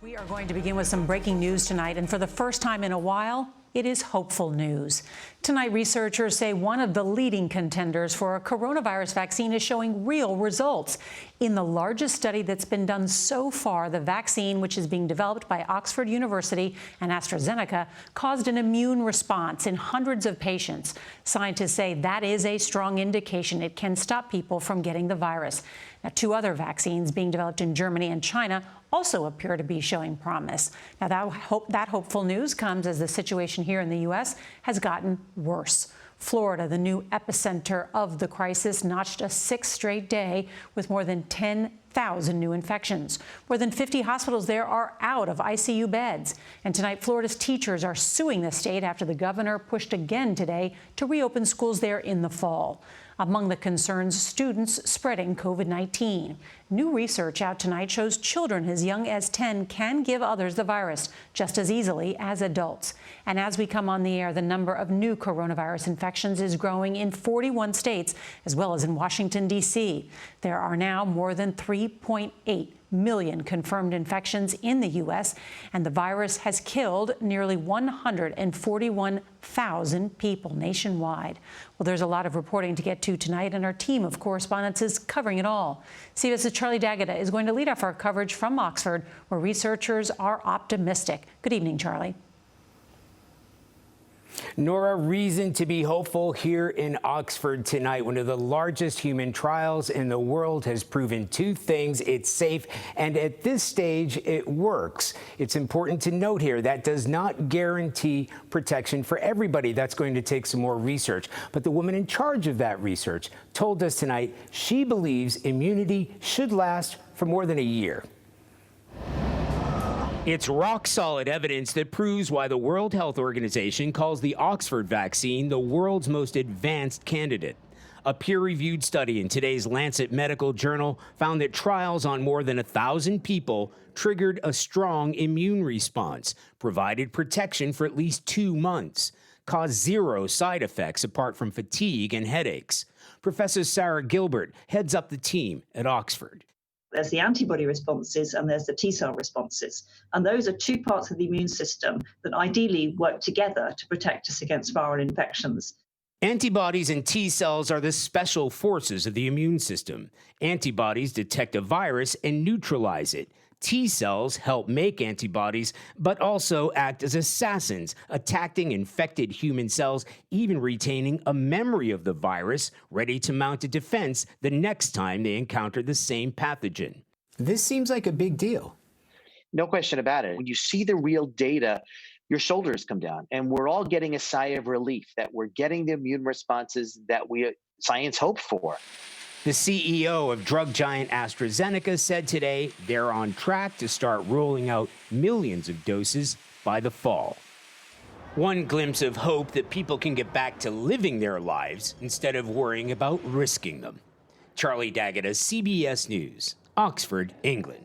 We are going to begin with some breaking news tonight, and for the first time in a while, it is hopeful news. Tonight, researchers say one of the leading contenders for a coronavirus vaccine is showing real results. In the largest study that's been done so far, the vaccine, which is being developed by Oxford University and AstraZeneca, caused an immune response in hundreds of patients. Scientists say that is a strong indication it can stop people from getting the virus. Now, two other vaccines being developed in Germany and China also appear to be showing promise. Now, that hopeful news comes as the situation here in the U.S. has gotten worse. Florida, the new epicenter of the crisis, notched a sixth straight day with more than 10,000 new infections. More than 50 hospitals there are out of ICU beds. And tonight, Florida's teachers are suing the state after the governor pushed again today to reopen schools there in the fall. Among the concerns, students spreading COVID-19. New research out tonight shows children as young as 10 can give others the virus just as easily as adults. And as we come on the air, the number of new coronavirus infections is growing in 41 states, as well as in Washington, D.C. There are now more than 3.8 million confirmed infections in the U.S., and the virus has killed nearly 141,000 people nationwide. Well, there's a lot of reporting to get to tonight, and our team of correspondents is covering it all. CBS's Charlie D'Agata is going to lead off our coverage from Oxford, where researchers are optimistic. Good evening, Charlie. Nora, reason to be hopeful here in Oxford tonight. One of the largest human trials in the world has proven two things. It's safe, and at this stage, it works. It's important to note here that does not guarantee protection for everybody. That's going to take some more research. But the woman in charge of that research told us tonight she believes immunity should last for more than a year. It's rock-solid evidence that proves why the World Health Organization calls the Oxford vaccine the world's most advanced candidate. A peer-reviewed study in today's Lancet Medical Journal found that trials on more than 1,000 people triggered a strong immune response, provided protection for at least 2 months, caused zero side effects apart from fatigue and headaches. Professor Sarah Gilbert heads up the team at Oxford. There's the antibody responses and there's the T-cell responses. And those are two parts of the immune system that ideally work together to protect us against viral infections. Antibodies and T cells are the special forces of the immune system. Antibodies detect a virus and neutralize it. T cells help make antibodies, but also act as assassins, attacking infected human cells, even retaining a memory of the virus, ready to mount a defense the next time they encounter the same pathogen. This seems like a big deal. No question about it. When you see the real data, your shoulders come down, and we're all getting a sigh of relief that we're getting the immune responses that science hoped for. The CEO of drug giant AstraZeneca said today they're on track to start rolling out millions of doses by the fall. One glimpse of hope that people can get back to living their lives instead of worrying about risking them. Charlie D'Agata, CBS News, Oxford, England.